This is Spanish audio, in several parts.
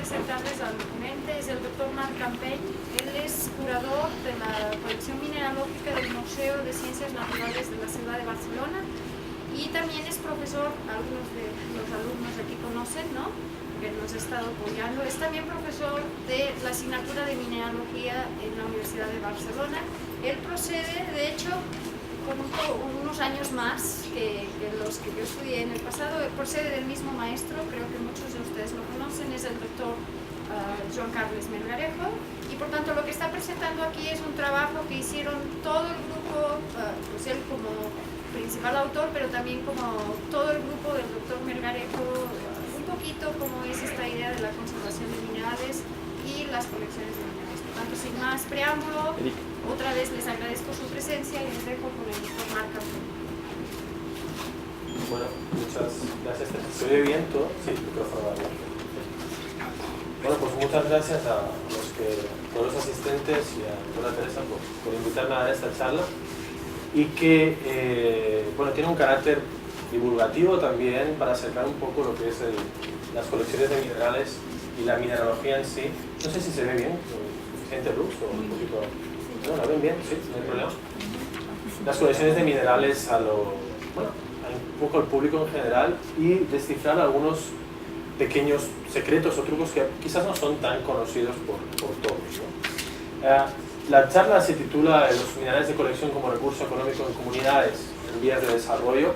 presentarles al ponente, es el doctor Marc Campeny. Él es curador de la colección mineralógica del Museo de Ciencias Naturales de la ciudad de Barcelona y también es profesor, algunos de los alumnos aquí conocen, ¿no?, que nos ha estado apoyando. Es también profesor de la asignatura de mineralogía en la Universidad de Barcelona. Él procede, de hecho, con unos años más que los que yo estudié en el pasado, procede del mismo maestro, creo que muchos de ustedes lo conocen, es el doctor Joan Carles Melgarejo, y por tanto lo que está presentando aquí es un trabajo que hicieron todo el grupo, pues él como principal autor, pero también como todo el grupo del doctor Melgarejo, un poquito como es esta idea de la conservación de minerales y las colecciones de minerales. Por tanto, sin más preámbulo, otra vez les agradezco su presencia y les dejo con el doctor Marc Campeny. Bueno, muchas gracias. ¿Se oye bien todo? Sí, el micrófono va bien. Bueno, pues muchas gracias a todos los asistentes y a toda Teresa por invitarme a dar esta charla y que bueno, tiene un carácter divulgativo también para acercar un poco lo que es las colecciones de minerales y la mineralogía en sí. No sé si se ve bien, suficiente luz o un poquito... ¿No? ¿La ven bien? Sí, no hay problema. Las colecciones de minerales a un poco al público en general y descifrar algunos pequeños secretos o trucos que quizás no son tan conocidos por todos, ¿no? La charla se titula Los minerales de colección como recurso económico en comunidades en vías de desarrollo,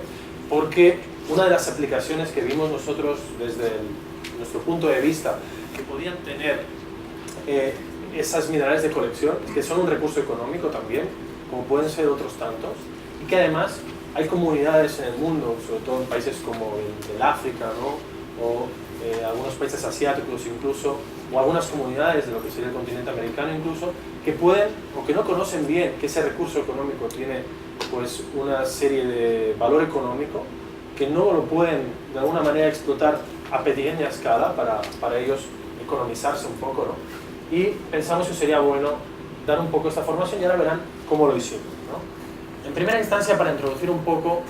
porque una de las aplicaciones que vimos nosotros desde nuestro punto de vista que podían tener esas minerales de colección es que son un recurso económico también, como pueden ser otros tantos, y que además hay comunidades en el mundo, sobre todo en países como el África, ¿no?, o algunos países asiáticos incluso, o algunas comunidades de lo que sería el continente americano incluso, que pueden o que no conocen bien que ese recurso económico tiene pues una serie de valor económico, que no lo pueden de alguna manera explotar a pequeña escala para ellos economizarse un poco, ¿no? Y pensamos que sería bueno dar un poco esta formación y ahora verán cómo lo hicimos, ¿no? En primera instancia, para introducir un poco,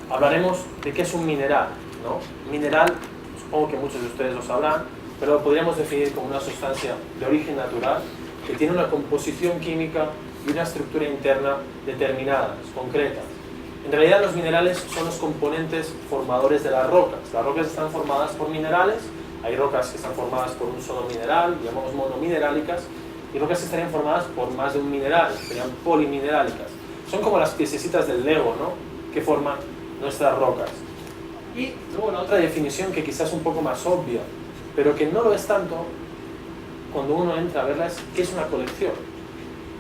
hablaremos de qué es un mineral, ¿no? Mineral, supongo que muchos de ustedes lo sabrán, pero lo podríamos definir como una sustancia de origen natural que tiene una composición química y una estructura interna determinadas, concretas. En realidad los minerales son los componentes formadores de las rocas. Las rocas están formadas por minerales, hay rocas que están formadas por un solo mineral, llamamos monominerálicas, y rocas que estarían formadas por más de un mineral, serían poliminerálicas. Son como las piececitas del Lego, ¿no?, que forman nuestras rocas. Y luego la otra definición que quizás es un poco más obvia, pero que no lo es tanto cuando uno entra a verla, es ¿qué es una colección?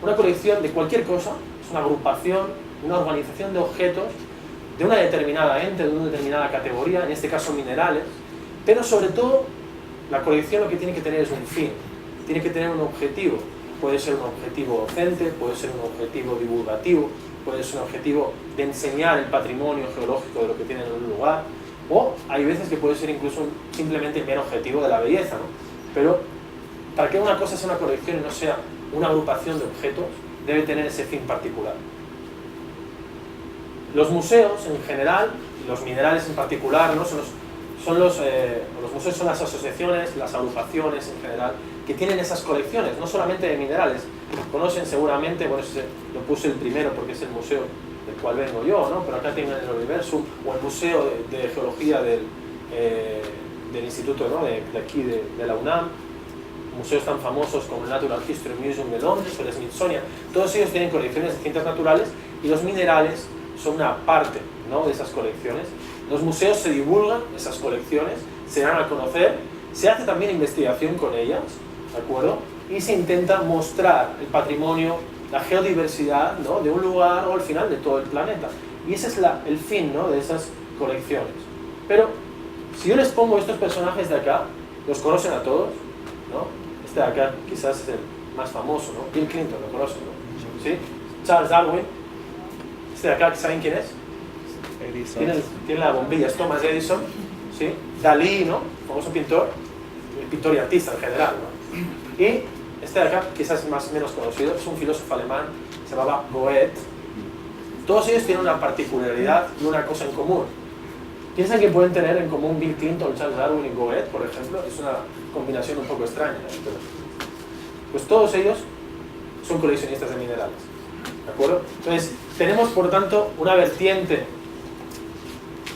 Una colección de cualquier cosa es una agrupación, una organización de objetos de una determinada ente, de una determinada categoría, en este caso minerales, pero sobre todo la colección lo que tiene que tener es un fin, tiene que tener un objetivo. Puede ser un objetivo docente, puede ser un objetivo divulgativo, puede ser un objetivo de enseñar el patrimonio geológico de lo que tiene en un lugar, o hay veces que puede ser incluso simplemente el mero objetivo de la belleza, ¿no? Pero para que una cosa sea una colección y no sea una agrupación de objetos, debe tener ese fin particular. Los museos en general, y los minerales en particular, ¿no?, los museos son las asociaciones, las agrupaciones en general, que tienen esas colecciones, no solamente de minerales. Conocen seguramente, bueno, lo puse el primero porque es el museo del cual vengo yo, ¿no?, pero acá tienen el Universum, o el museo de geología del instituto, ¿no?, de aquí, de la UNAM, museos tan famosos como el Natural History Museum de Londres o el Smithsonian. Todos ellos tienen colecciones de ciencias naturales y los minerales son una parte, ¿no?, de esas colecciones. Los museos se divulgan esas colecciones, se dan a conocer, se hace también investigación con ellas, ¿de acuerdo?, y se intenta mostrar el patrimonio, la geodiversidad, ¿no?, de un lugar o al final de todo el planeta. Y ese es el fin, ¿no?, de esas colecciones. Pero si yo les pongo estos personajes de acá, los conocen a todos, ¿no? Este de acá quizás es el más famoso, ¿no? Bill Clinton, lo conocen, ¿no? ¿Sí? Charles Darwin. Este de acá, ¿saben quién es? Edison. Tiene la bombilla, es Thomas Edison, ¿sí? Dalí, ¿no?, famoso pintor, pintor y artista en general, ¿no? Y este de acá, quizás es menos conocido, es un filósofo alemán, se llamaba Goethe. Todos ellos tienen una particularidad y una cosa en común. piensan que pueden tener en común Bill Clinton, Charles Darwin y Goethe, por ejemplo. Es una combinación un poco extraña, pero pues todos ellos son coleccionistas de minerales, ¿de acuerdo? Entonces, tenemos por tanto una vertiente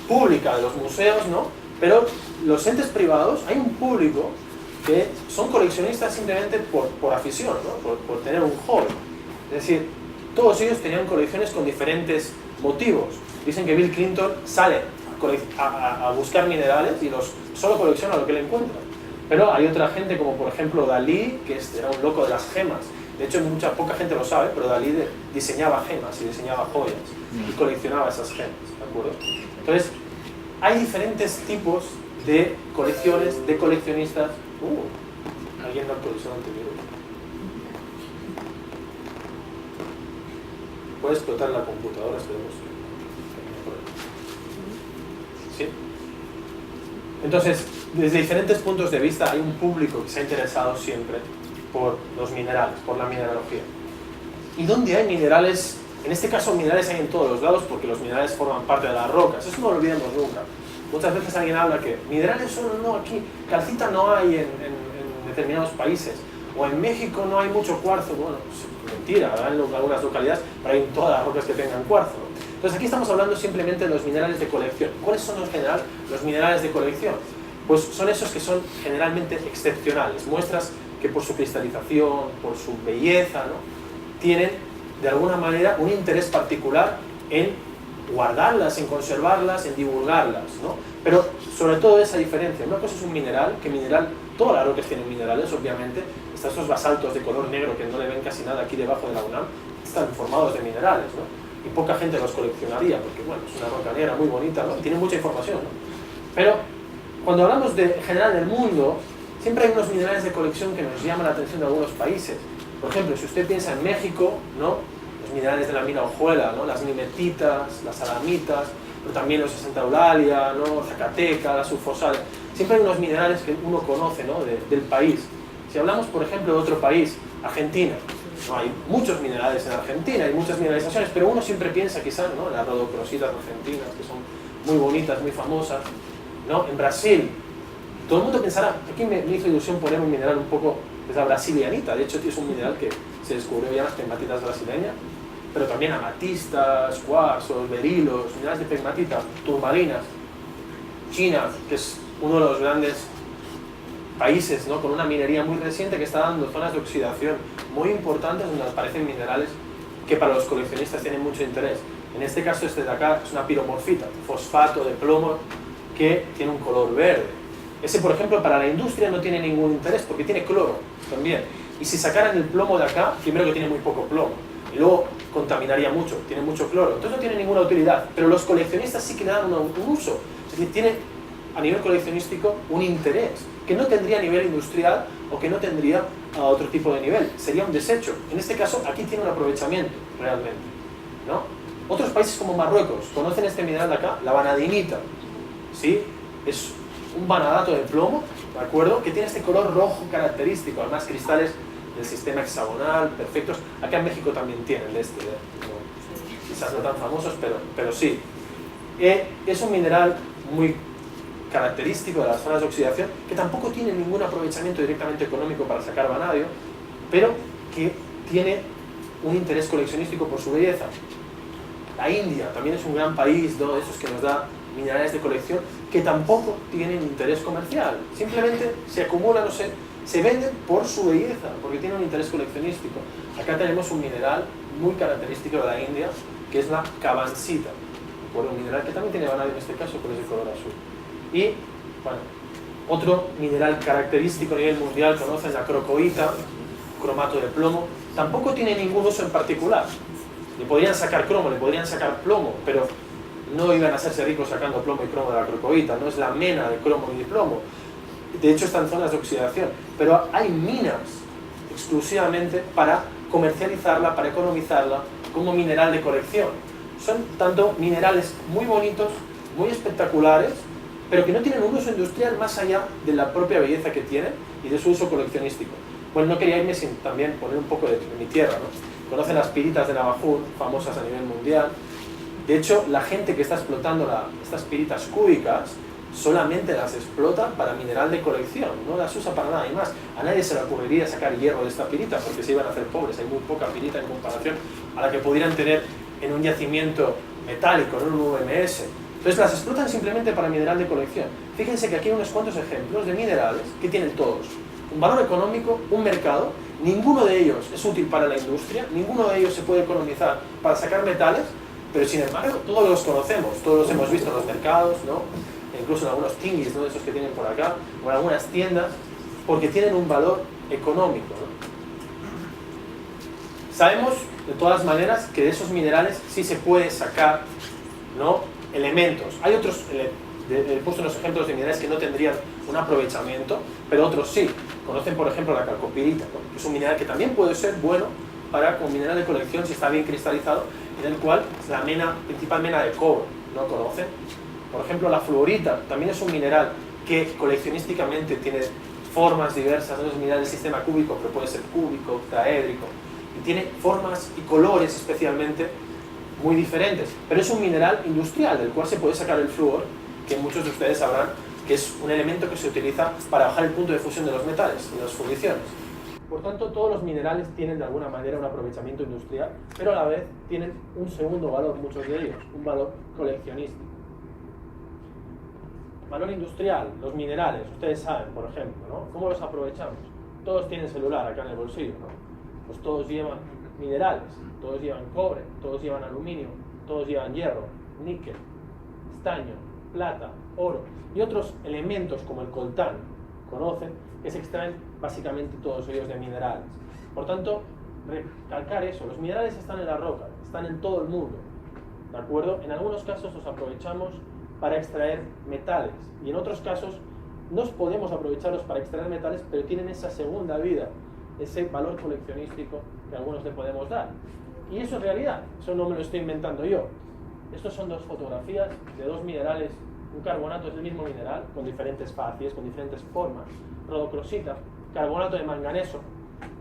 pública de los museos, ¿no? Pero los entes privados, hay un público que son coleccionistas simplemente por afición, ¿no? Por tener un hobby. Es decir, todos ellos tenían colecciones con diferentes motivos. Dicen que Bill Clinton sale a buscar minerales y solo colecciona lo que le encuentra. Pero hay otra gente, como por ejemplo Dalí, que era un loco de las gemas. De hecho, poca gente lo sabe, pero Dalí diseñaba gemas y diseñaba joyas y coleccionaba esas gemas, ¿de acuerdo? Entonces, hay diferentes tipos de colecciones, de coleccionistas. Alguien no actualizó anterior. Puede explotar la computadora, esperemos. ¿Sí? Entonces, desde diferentes puntos de vista hay un público que se ha interesado siempre por los minerales, por la mineralogía. ¿Y dónde hay minerales? En este caso minerales hay en todos los lados porque los minerales forman parte de las rocas. Eso no lo olvidemos nunca. Muchas veces alguien habla que minerales solo no aquí, calcita no hay en determinados países, o en México no hay mucho cuarzo. Bueno, pues, mentira, hay en algunas localidades, pero hay en todas las rocas que tengan cuarzo. Entonces aquí estamos hablando simplemente de los minerales de colección. ¿Cuáles son en general los minerales de colección? Pues son esos que son generalmente excepcionales, muestras que por su cristalización, por su belleza, ¿no? Tienen de alguna manera un interés particular en guardarlas, en conservarlas, en divulgarlas, ¿no? Pero sobre todo esa diferencia. Una cosa es un mineral, que mineral, todas las rocas tienen minerales, obviamente. Están esos basaltos de color negro que no le ven casi nada aquí debajo de la UNAM, están formados de minerales, ¿no? Y poca gente los coleccionaría, porque bueno, es una roca negra muy bonita, ¿no? Tiene mucha información, ¿no? Pero cuando hablamos de en general del mundo, siempre hay unos minerales de colección que nos llaman la atención de algunos países. Por ejemplo, si usted piensa en México, ¿no? Los minerales de la mina Ojuela, ¿no? Las mimetitas, las alamitas, pero también los de Santa Eulalia, ¿no? Zacateca, las sulfosales. Siempre hay unos minerales que uno conoce, ¿no? del país. Si hablamos, por ejemplo, de otro país, Argentina, ¿no? Hay muchos minerales en Argentina, hay muchas mineralizaciones, pero uno siempre piensa quizás, ¿no? Las rodocrositas argentinas, que son muy bonitas, muy famosas, ¿no? En Brasil, todo el mundo pensará, aquí me hizo ilusión poner un mineral un poco, es la brasilianita, de hecho es un mineral que se descubrió ya en las pegmatitas brasileñas, pero también amatistas, cuarzos, berilos, minerales de pegmatita, turmalinas. China, que es uno de los grandes países, ¿no? Con una minería muy reciente que está dando zonas de oxidación muy importantes donde aparecen minerales que para los coleccionistas tienen mucho interés. En este caso este de acá es una piromorfita, fosfato de plomo que tiene un color verde. Ese, por ejemplo, para la industria no tiene ningún interés porque tiene cloro también. Y si sacaran el plomo de acá, primero que tiene muy poco plomo, y luego contaminaría mucho, tiene mucho cloro, entonces no tiene ninguna utilidad. Pero los coleccionistas sí que le dan un uso, es decir, tiene a nivel coleccionístico un interés que no tendría a nivel industrial o que no tendría a otro tipo de nivel, sería un desecho. En este caso, aquí tiene un aprovechamiento realmente, ¿no? Otros países como Marruecos conocen este mineral de acá, la vanadinita, ¿sí? Es un vanadato de plomo, ¿de acuerdo? Que tiene este color rojo característico, además cristales del sistema hexagonal, perfectos. Acá en México también tienen de este, ¿no? Quizás no tan famosos, pero sí. Es un mineral muy característico de las zonas de oxidación, que tampoco tiene ningún aprovechamiento directamente económico para sacar vanadio, pero que tiene un interés coleccionístico por su belleza. La India también es un gran país, ¿no? De esos que nos da minerales de colección que tampoco tienen interés comercial, simplemente se acumulan o se venden por su belleza, porque tienen un interés coleccionístico. Acá tenemos un mineral muy característico de la India, que es la cabancita, un mineral que también tiene vanadio en este caso, por ese color azul. Y, bueno, otro mineral característico a nivel mundial, conocen la crocoíta, cromato de plomo, tampoco tiene ningún uso en particular. Le podrían sacar cromo, le podrían sacar plomo, pero no iban a hacerse ricos sacando plomo y cromo de la crocoíta, no es la mena de cromo y de plomo. De hecho está en zonas de oxidación, pero hay minas exclusivamente para comercializarla, para economizarla como mineral de colección. Son tanto minerales muy bonitos, muy espectaculares, pero que no tienen un uso industrial más allá de la propia belleza que tienen y de su uso coleccionístico. Bueno, no quería irme sin también poner un poco de mi tierra, ¿no? Conocen las piritas de Navajo, famosas a nivel mundial. De hecho, la gente que está explotando estas piritas cúbicas solamente las explota para mineral de colección, no las usa para nada y más. A nadie se le ocurriría sacar hierro de esta pirita porque se iban a hacer pobres, hay muy poca pirita en comparación a la que pudieran tener en un yacimiento metálico, en un UMS. Entonces las explotan simplemente para mineral de colección. Fíjense que aquí hay unos cuantos ejemplos de minerales que tienen todos un valor económico, un mercado, ninguno de ellos es útil para la industria, ninguno de ellos se puede economizar para sacar metales, pero sin embargo todos los conocemos, todos los hemos visto en los mercados, ¿no? Incluso en algunos tinguis, ¿no? Esos que tienen por acá, o en algunas tiendas, porque tienen un valor económico, ¿no? Sabemos, de todas maneras, que de esos minerales sí se puede sacar, ¿no? Elementos. Hay otros, he puesto unos ejemplos de minerales que no tendrían un aprovechamiento, pero otros sí. Conocen, por ejemplo, la calcopirita, ¿no? Que es un mineral que también puede ser bueno para como mineral de colección si está bien cristalizado, en el cual es la principal mena de cobre, ¿no conocen? Por ejemplo, la fluorita también es un mineral que coleccionísticamente tiene formas diversas, no es un mineral del sistema cúbico, pero puede ser cúbico, octaédrico, y tiene formas y colores especialmente muy diferentes, pero es un mineral industrial del cual se puede sacar el flúor, que muchos de ustedes sabrán que es un elemento que se utiliza para bajar el punto de fusión de los metales en las fundiciones. Por tanto, todos los minerales tienen de alguna manera un aprovechamiento industrial, pero a la vez tienen un segundo valor, muchos de ellos, un valor coleccionístico. Valor industrial, los minerales, ustedes saben, por ejemplo, ¿no? ¿Cómo los aprovechamos? Todos tienen celular acá en el bolsillo, ¿no? Pues todos llevan minerales, todos llevan cobre, todos llevan aluminio, todos llevan hierro, níquel, estaño, plata, oro y otros elementos como el coltán, conocen, que se extraen básicamente todos ellos de minerales. Por tanto, recalcar eso, los minerales están en la roca, están en todo el mundo, ¿de acuerdo? En algunos casos los aprovechamos para extraer metales y en otros casos no podemos aprovecharlos para extraer metales, pero tienen esa segunda vida, ese valor coleccionístico que algunos le podemos dar. Y eso es realidad, eso no me lo estoy inventando yo. Estos son dos fotografías de dos minerales. Un carbonato es el mismo mineral, con diferentes facies, con diferentes formas. Rodocrosita, carbonato de manganeso,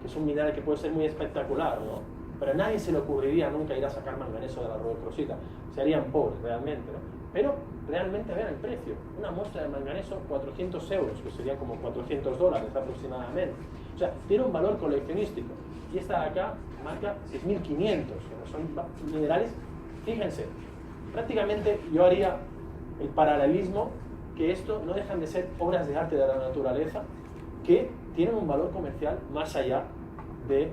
que es un mineral que puede ser muy espectacular, ¿no? Pero a nadie se le ocurriría nunca ir a sacar manganeso de la rodocrosita. Se harían pobres realmente, ¿no? Pero realmente vean el precio. Una muestra de manganeso, 400 euros, que sería como $400 aproximadamente. O sea, tiene un valor coleccionístico. Y esta de acá marca 6.500, son minerales, fíjense, prácticamente yo haría el paralelismo que esto no dejan de ser obras de arte de la naturaleza que tienen un valor comercial más allá de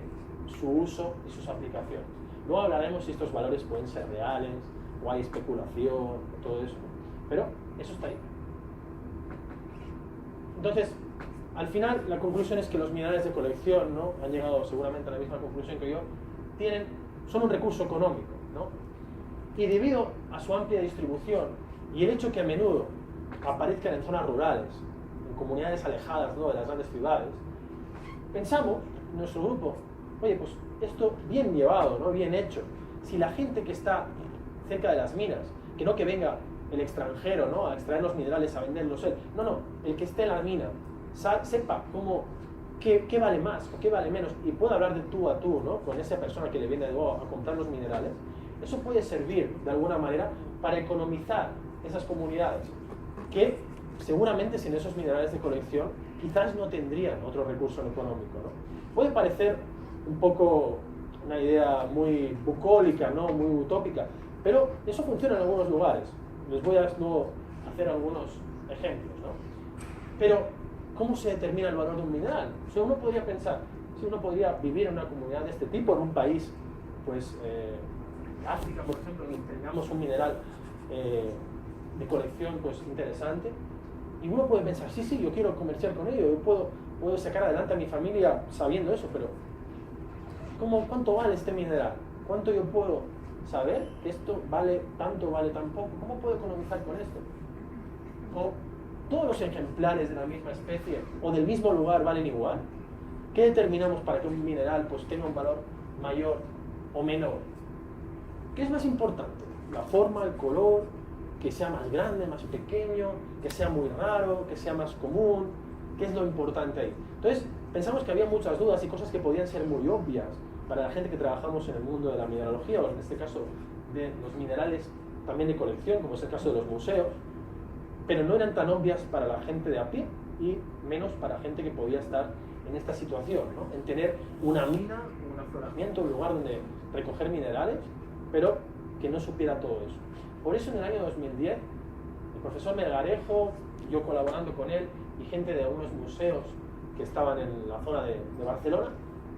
su uso y sus aplicaciones. Luego hablaremos si estos valores pueden ser reales, o hay especulación, o todo eso, pero eso está ahí. Entonces, al final, la conclusión es que los minerales de colección, ¿no? Han llegado seguramente a la misma conclusión que yo, son un recurso económico, ¿no? Y debido a su amplia distribución y el hecho que a menudo aparezcan en zonas rurales, en comunidades alejadas, ¿no?, de las grandes ciudades, pensamos en nuestro grupo, oye, pues esto bien llevado, ¿no?, bien hecho, si la gente que está cerca de las minas, que no que venga el extranjero, ¿no?, a extraer los minerales, a venderlos él, no, el que esté en la mina, sepa qué vale más o qué vale menos y pueda hablar de tú a tú, ¿no?, con esa persona que le viene a comprar los minerales, eso puede servir de alguna manera para economizar esas comunidades que seguramente sin esos minerales de colección quizás no tendrían otro recurso económico, ¿no? Puede parecer un poco una idea muy bucólica, ¿no?, muy utópica, pero eso funciona en algunos lugares. Les voy a luego hacer algunos ejemplos, ¿no? Pero, ¿cómo se determina el valor de un mineral? O sea, uno podría pensar, si uno podría vivir en una comunidad de este tipo, en un país, pues, África, por ejemplo, donde tengamos un mineral de colección, pues, interesante, y uno puede pensar, sí, yo quiero comerciar con ello, yo puedo sacar adelante a mi familia sabiendo eso, pero ¿cuánto vale este mineral? ¿Cuánto yo puedo saber que esto vale tanto, vale tan poco? ¿Cómo puedo economizar con esto? ¿O todos los ejemplares de la misma especie o del mismo lugar valen igual? ¿Qué determinamos para que un mineral pues tenga un valor mayor o menor? ¿Qué es más importante? ¿La forma, el color? ¿Que sea más grande, más pequeño? ¿Que sea muy raro? ¿Que sea más común? ¿Qué es lo importante ahí? Entonces, pensamos que había muchas dudas y cosas que podían ser muy obvias para la gente que trabajamos en el mundo de la mineralogía, o en este caso de los minerales también de colección, como es el caso de los museos, pero no eran tan obvias para la gente de a pie y menos para gente que podía estar en esta situación, ¿no? En tener una mina, un afloramiento, un lugar donde recoger minerales, pero que no supiera todo eso. Por eso en el año 2010, el profesor Melgarejo, yo colaborando con él y gente de algunos museos que estaban en la zona de Barcelona,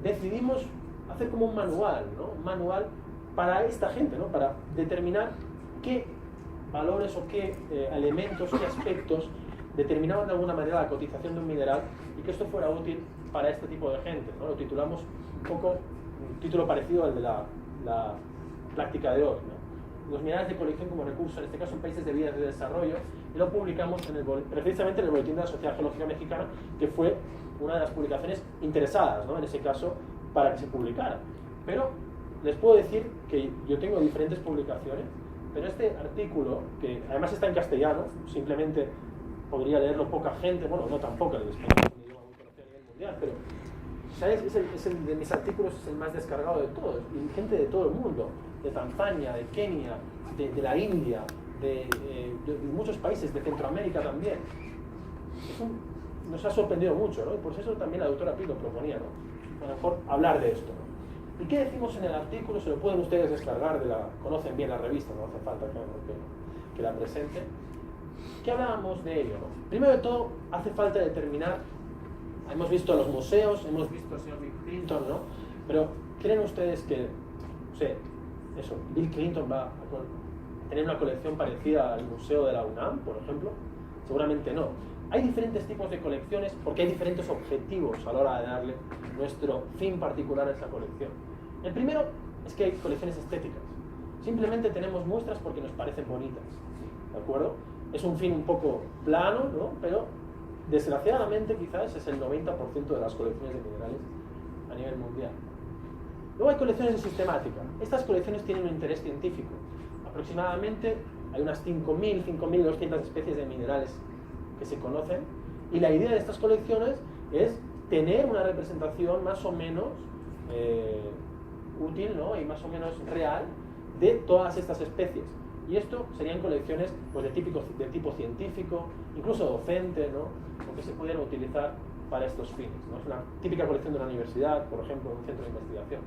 decidimos hacer como un manual, ¿no? Un manual para esta gente, ¿no? Para determinar qué valores o qué elementos, qué aspectos determinaban de alguna manera la cotización de un mineral y que esto fuera útil para este tipo de gente, ¿no? Lo titulamos un poco, un título parecido al de la práctica de hoy, ¿no? Los minerales de colección como recurso, en este caso en países de vías de desarrollo, y lo publicamos precisamente en el Boletín de la Sociedad Geológica Mexicana, que fue una de las publicaciones interesadas, ¿no? En ese caso, para que se publicara. Pero les puedo decir que yo tengo diferentes publicaciones, pero este artículo, que además está en castellano, simplemente podría leerlo poca gente, bueno, no tan poca, el español es un idioma muy conocido a nivel mundial, pero ¿sabes? Es el de mis artículos es el más descargado de todos, y gente de todo el mundo, de Tanzania, de Kenia, de la India, de muchos países, de Centroamérica también. Nos ha sorprendido mucho, ¿no? Y por eso también la doctora Pi lo proponía, ¿no? A lo mejor hablar de esto, ¿no? ¿Y qué decimos en el artículo? Se lo pueden ustedes descargar, conocen bien la revista, no hace falta que la presente. ¿Qué hablábamos de ello, no? Primero de todo, hace falta determinar, hemos visto los museos, hemos visto al señor Bill Clinton, ¿no? Pero ¿creen ustedes que, no sé, eso, Bill Clinton va a tener una colección parecida al museo de la UNAM, por ejemplo? Seguramente no. Hay diferentes tipos de colecciones porque hay diferentes objetivos a la hora de darle nuestro fin particular a esa colección. El primero es que hay colecciones estéticas. Simplemente tenemos muestras porque nos parecen bonitas, ¿de acuerdo? Es un fin un poco plano, ¿no? Pero desgraciadamente quizás es el 90% de las colecciones de minerales a nivel mundial. Luego hay colecciones de sistemática. Estas colecciones tienen un interés científico. Aproximadamente hay unas 5.200 especies de minerales que se conocen, y la idea de estas colecciones es tener una representación más o menos útil, ¿no? Y más o menos real de todas estas especies. Y esto serían colecciones pues, de tipo científico, incluso docente, ¿no? O que se pudieran utilizar para estos fines, ¿no? Es una típica colección de una universidad, por ejemplo, un centro de investigación.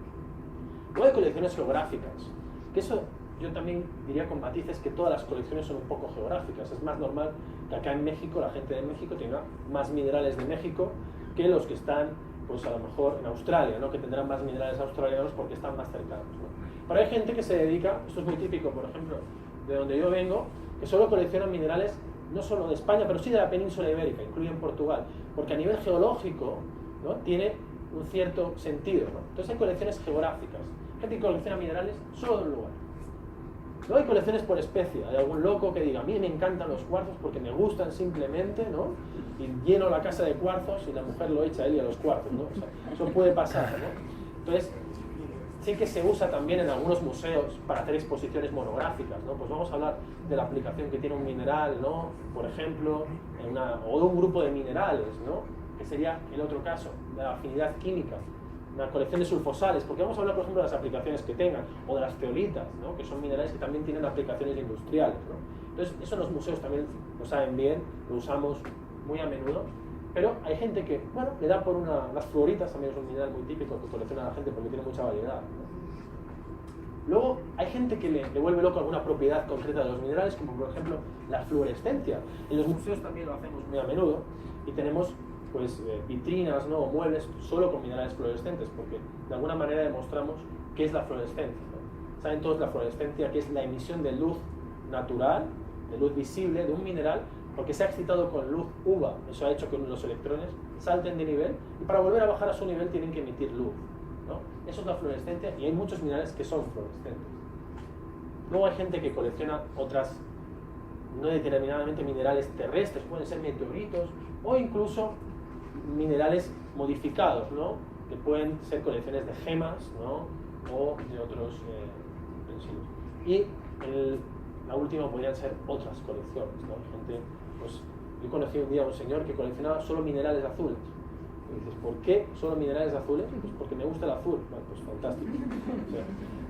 Luego hay colecciones geográficas, que eso yo también diría con matices que todas las colecciones son un poco geográficas. Es más normal que acá en México, la gente de México tenga más minerales de México que los que están, pues a lo mejor en Australia, ¿no? Que tendrán más minerales australianos porque están más cercanos, ¿no? Pero hay gente que se dedica, esto es muy típico, por ejemplo, de donde yo vengo, que solo coleccionan minerales no solo de España, pero sí de la península ibérica, incluyen Portugal, porque a nivel geológico, ¿no? Tiene un cierto sentido, ¿no? Entonces hay colecciones geográficas, gente que colecciona minerales solo de un lugar. No hay colecciones por especie, hay algún loco que diga, a mí me encantan los cuarzos porque me gustan simplemente, ¿no? Y lleno la casa de cuarzos y la mujer lo echa a él y a los cuarzos, ¿no? O sea, eso puede pasar, ¿no? Entonces, sí que se usa también en algunos museos para hacer exposiciones monográficas, ¿no? Pues vamos a hablar de la aplicación que tiene un mineral, ¿no? Por ejemplo, o de un grupo de minerales, ¿no? Que sería el otro caso, de la afinidad química. Una colección de sulfosales, porque vamos a hablar, por ejemplo, de las aplicaciones que tengan, o de las zeolitas, ¿no? Que son minerales que también tienen aplicaciones industriales, ¿no? Entonces, eso en los museos también lo saben bien, lo usamos muy a menudo, pero hay gente que, bueno, le da por las fluoritas, también es un mineral muy típico que colecciona la gente porque tiene mucha variedad, ¿no? Luego, hay gente que le vuelve loco alguna propiedad concreta de los minerales, como por ejemplo la fluorescencia. En los museos también lo hacemos muy a menudo, y tenemos pues vitrinas, ¿no? O muebles solo con minerales fluorescentes, porque de alguna manera demostramos qué es la fluorescencia, ¿no? Saben todos la fluorescencia, que es la emisión de luz natural, de luz visible de un mineral, porque se ha excitado con luz UVA. Eso ha hecho que los electrones salten de nivel, y para volver a bajar a su nivel tienen que emitir luz, ¿no? Eso es la fluorescencia, y hay muchos minerales que son fluorescentes. Luego hay gente que colecciona otras, no determinadamente minerales terrestres, pueden ser meteoritos, o incluso minerales modificados, ¿no? Que pueden ser colecciones de gemas, ¿no? O de otros utensilios. Y la última podrían ser otras colecciones, ¿no? Gente, pues, yo conocí un día a un señor que coleccionaba solo minerales azules. Y dices, ¿por qué solo minerales azules? Pues porque me gusta el azul. Bueno, pues fantástico. O sea,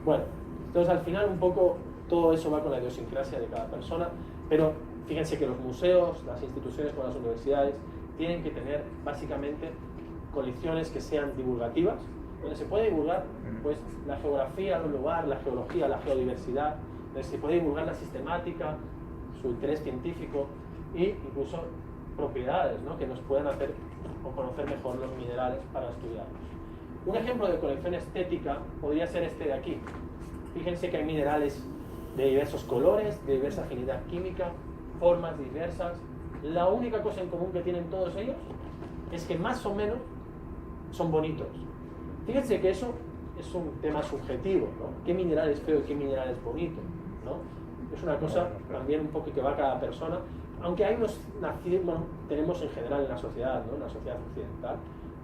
bueno, entonces al final un poco todo eso va con la idiosincrasia de cada persona, pero fíjense que los museos, las instituciones como las universidades, tienen que tener básicamente colecciones que sean divulgativas, donde se puede divulgar pues, la geografía del lugar, la geología, la geodiversidad, donde se puede divulgar la sistemática, su interés científico e incluso propiedades, ¿no? Que nos puedan hacer o conocer mejor los minerales para estudiarlos. Un ejemplo de colección estética podría ser este de aquí. Fíjense que hay minerales de diversos colores, de diversa afinidad química, formas diversas. La única cosa en común que tienen todos ellos es que más o menos son bonitos. Fíjense que eso es un tema subjetivo, ¿no? ¿Qué mineral es feo y qué mineral es bonito? ¿No? Es una cosa también un poco que va a cada persona, aunque hay unos, bueno, tenemos en general en la sociedad, ¿no? En la sociedad occidental,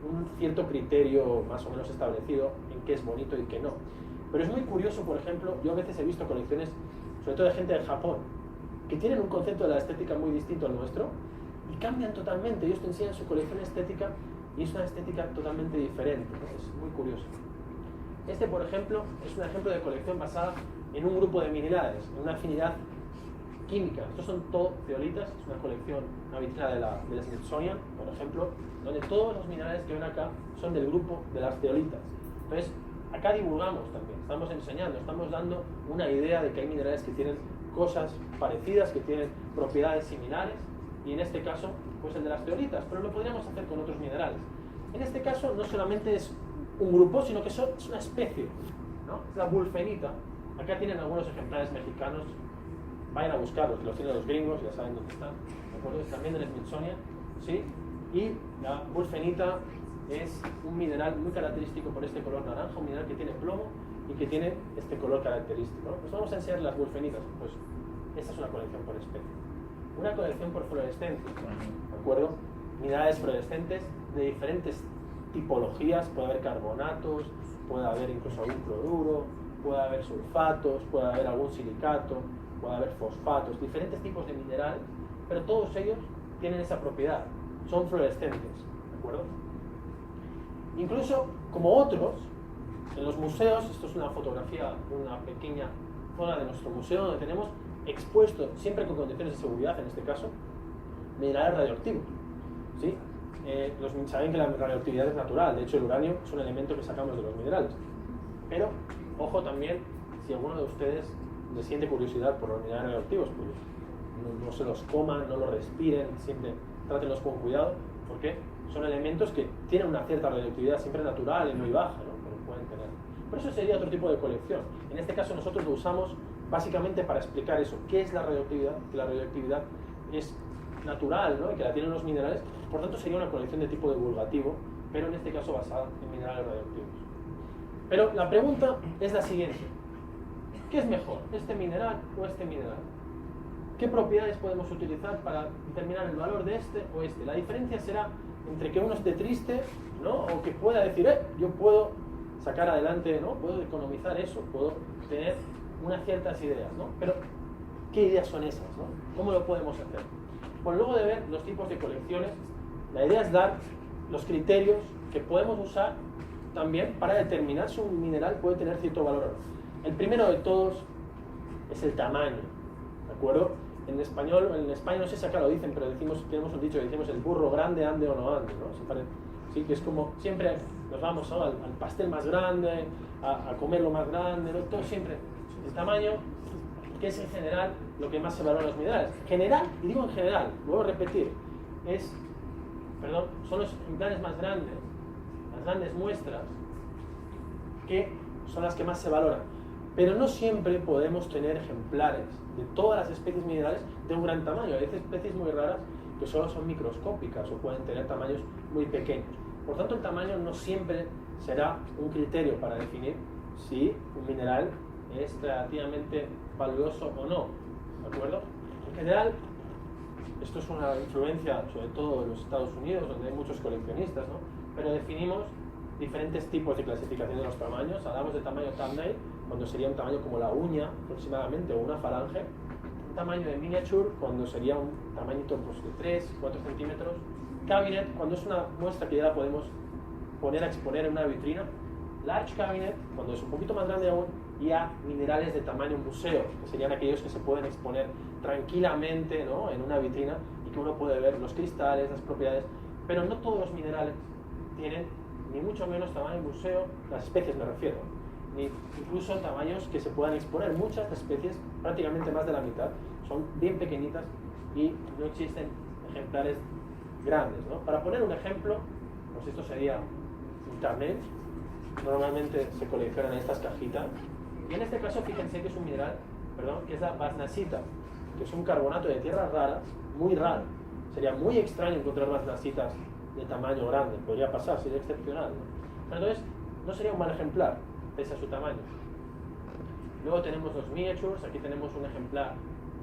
un cierto criterio más o menos establecido en qué es bonito y qué no. Pero es muy curioso, por ejemplo, yo a veces he visto colecciones, sobre todo de gente de Japón, que tienen un concepto de la estética muy distinto al nuestro y cambian totalmente. Ellos te enseñan su colección estética y es una estética totalmente diferente, ¿no? Es muy curioso. Este, por ejemplo, es un ejemplo de colección basada en un grupo de minerales, en una afinidad química. Estos son todo zeolitas, es una colección, una vitrina de la Smithsonian, por ejemplo, donde todos los minerales que ven acá son del grupo de las zeolitas. Entonces, acá divulgamos también, estamos enseñando, estamos dando una idea de que hay minerales que tienen cosas parecidas, que tienen propiedades similares, y en este caso, pues el de las zeolitas, pero lo podríamos hacer con otros minerales. En este caso, no solamente es un grupo, sino que es una especie, ¿no? Es la wulfenita. Acá tienen algunos ejemplares mexicanos, vayan a buscarlos, los tienen los gringos, ya saben dónde están, ¿de acuerdo? También del Smithsonian, ¿sí? Y la wulfenita es un mineral muy característico por este color naranja, un mineral que tiene plomo y que tiene este color característico, ¿no? Pues vamos a enseñar las wulfenitas, pues esta es una colección por especie. Una colección por fluorescencia, ¿de acuerdo? Minerales fluorescentes de diferentes tipologías, puede haber carbonatos, puede haber incluso algún cloruro, puede haber sulfatos, puede haber algún silicato, puede haber fosfatos, diferentes tipos de minerales, pero todos ellos tienen esa propiedad, son fluorescentes, ¿de acuerdo? Incluso, como otros, en los museos, esto es una fotografía, una pequeña zona de nuestro museo donde tenemos expuesto, siempre con condiciones de seguridad en este caso, minerales radioactivos, ¿sí? Saben que la radioactividad es natural, de hecho el uranio es un elemento que sacamos de los minerales. Pero, ojo también, si alguno de ustedes le siente curiosidad por los minerales radioactivos, pues no se los coman, no los respiren, siempre trátenlos con cuidado, porque son elementos que tienen una cierta radioactividad siempre natural y muy baja, ¿no? Pero pueden tener. Pero eso sería otro tipo de colección. En este caso nosotros lo usamos básicamente para explicar eso, qué es la radioactividad, que la radioactividad es natural, ¿no? Y que la tienen los minerales, por tanto sería una colección de tipo divulgativo, pero en este caso basada en minerales radioactivos. Pero la pregunta es la siguiente: ¿qué es mejor, este mineral o este mineral? ¿Qué propiedades podemos utilizar para determinar el valor de este o este? La diferencia será entre que uno esté triste, ¿no? O que pueda decir, yo puedo sacar adelante, ¿no? Puedo economizar eso, puedo tener unas ciertas ideas, ¿no? Pero, ¿qué ideas son esas, no? ¿Cómo lo podemos hacer? Pues luego de ver los tipos de colecciones, la idea es dar los criterios que podemos usar también para determinar si un mineral puede tener cierto valor o no. El primero de todos es el tamaño, ¿de acuerdo? En español, en España no sé si acá lo dicen, pero tenemos un dicho que decimos el burro grande ande o no ande, ¿no? Sí, que es como siempre nos vamos, ¿no? al pastel más grande, a comer lo más grande, ¿no? Todo siempre el tamaño, que es en general lo que más se valora en los minerales. General, y digo en general, vuelvo a repetir, son los ejemplares más grandes, las grandes muestras, que son las que más se valoran. Pero no siempre podemos tener ejemplares de todas las especies minerales de un gran tamaño. Hay especies muy raras que solo son microscópicas o pueden tener tamaños muy pequeños. Por tanto, el tamaño no siempre será un criterio para definir si un mineral es relativamente valioso o no, ¿de acuerdo? En general, esto es una influencia sobre todo de los Estados Unidos, donde hay muchos coleccionistas, ¿no? Pero definimos diferentes tipos de clasificación de los tamaños. Hablamos de tamaño thumbnail, cuando sería un tamaño como la uña aproximadamente, o una falange. Un tamaño de miniature, cuando sería un tamañito pues, de 3, 4 centímetros. Cabinet, cuando es una muestra que ya la podemos poner a exponer en una vitrina. Large cabinet, cuando es un poquito más grande aún, y a minerales de tamaño museo, que serían aquellos que se pueden exponer tranquilamente, ¿no?, en una vitrina y que uno puede ver los cristales, las propiedades, pero no todos los minerales tienen ni mucho menos tamaño museo, las especies me refiero, ni incluso tamaños que se puedan exponer. Muchas especies, prácticamente más de la mitad, son bien pequeñitas y no existen ejemplares grandes, ¿no? Para poner un ejemplo, pues esto sería un tamén. Normalmente se coleccionan en estas cajitas y en este caso fíjense que es un mineral, que es la basnasita, que es un carbonato de tierras raras, muy raro. Sería muy extraño encontrar basnasitas de tamaño grande, podría pasar, sería excepcional, ¿no? Entonces no sería un mal ejemplar pese a su tamaño. Luego tenemos los miniatures. Aquí tenemos un ejemplar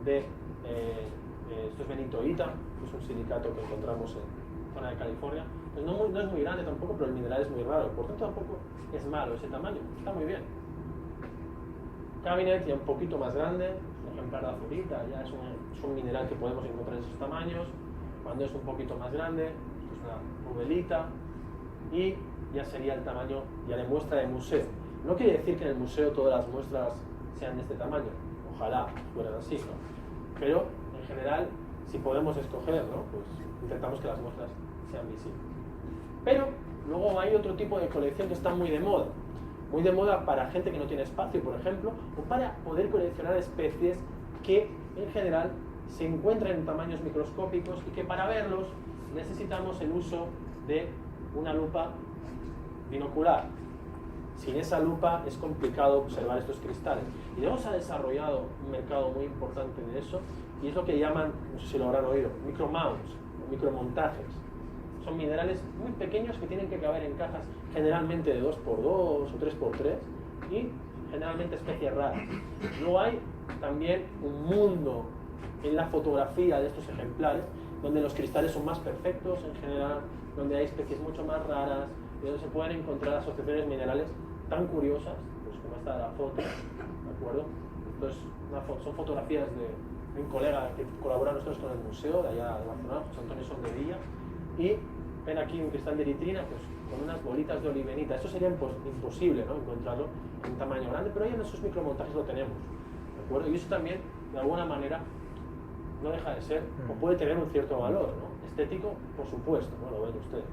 de esto es benitoíta, que es un silicato que encontramos en zona de California. Pues no es muy grande tampoco, pero el mineral es muy raro, por tanto tampoco es malo ese tamaño, está muy bien. Cabinet ya un poquito más grande, un ejemplar de azurita, ya es un mineral que podemos encontrar en esos tamaños. Cuando es un poquito más grande, esto es una rubelita, y ya sería el tamaño ya de muestra de museo. No quiere decir que en el museo todas las muestras sean de este tamaño, ojalá fueran así, ¿no? Pero en general, si podemos escoger, ¿no?, pues intentamos que las muestras sean visibles. Pero luego hay otro tipo de colección que está muy de moda para gente que no tiene espacio, por ejemplo, o para poder coleccionar especies que en general se encuentran en tamaños microscópicos y que para verlos necesitamos el uso de una lupa binocular. Sin esa lupa es complicado observar estos cristales. Y luego se ha desarrollado un mercado muy importante de eso, y es lo que llaman, no sé si lo habrán oído, micromounts, o micromontajes. Son minerales muy pequeños que tienen que caber en cajas generalmente de 2x2 o 3x3 y generalmente especies raras. Luego hay también un mundo en la fotografía de estos ejemplares donde los cristales son más perfectos en general, donde hay especies mucho más raras y donde se pueden encontrar asociaciones minerales tan curiosas, pues como esta de la foto, ¿de acuerdo? Entonces, son fotografías de un colega que colabora nosotros con el museo de allá de Barcelona, José Antonio Soldevilla, y ven aquí un cristal de eritrina pues, con unas bolitas de olivenita. Esto sería imposible, ¿no?, encontrarlo en tamaño grande, pero ahí en esos micromontajes lo tenemos, ¿de acuerdo? Y eso también, de alguna manera, no deja de ser, o puede tener un cierto valor, ¿no?, estético, por supuesto, ¿no?, lo ven ustedes.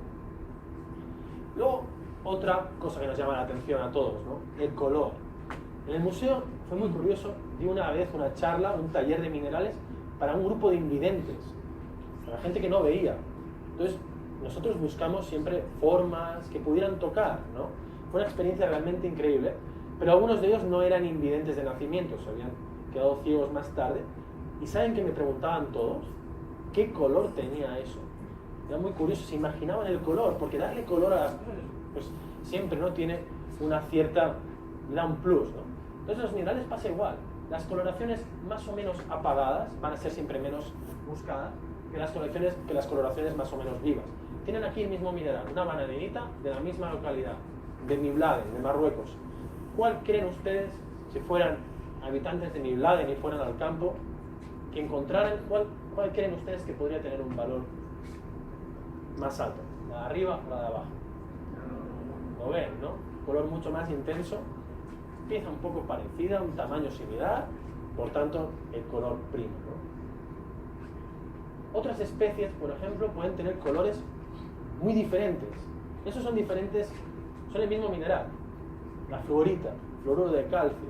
Luego, otra cosa que nos llama la atención a todos, ¿no?, el color. En el museo fue muy curioso, di una vez una charla, un taller de minerales para un grupo de invidentes, para gente que no veía. Entonces, nosotros buscamos siempre formas que pudieran tocar, ¿no? Fue una experiencia realmente increíble, pero algunos de ellos no eran invidentes de nacimiento, se habían quedado ciegos más tarde. ¿Y saben que me preguntaban todos? ¿Qué color tenía eso? Era muy curioso, se imaginaban el color, porque darle color a las cosas, pues siempre no tiene una cierta, le da un plus, ¿no? Entonces los minerales pasa igual. Las coloraciones más o menos apagadas van a ser siempre menos buscadas que las coloraciones más o menos vivas. Tienen aquí el mismo mineral, una vanadinita de la misma localidad, de Mibladen, de Marruecos. ¿Cuál creen ustedes, si fueran habitantes de Mibladen y fueran al campo, que encontraran, cuál creen ustedes que podría tener un valor más alto? ¿La de arriba o la de abajo? Lo ven, ¿no? Color mucho más intenso, pieza un poco parecida, un tamaño similar, por tanto, el color prima, ¿no? Otras especies, por ejemplo, pueden tener colores muy diferentes. Esos son diferentes, son el mismo mineral, la fluorita, fluoruro de calcio,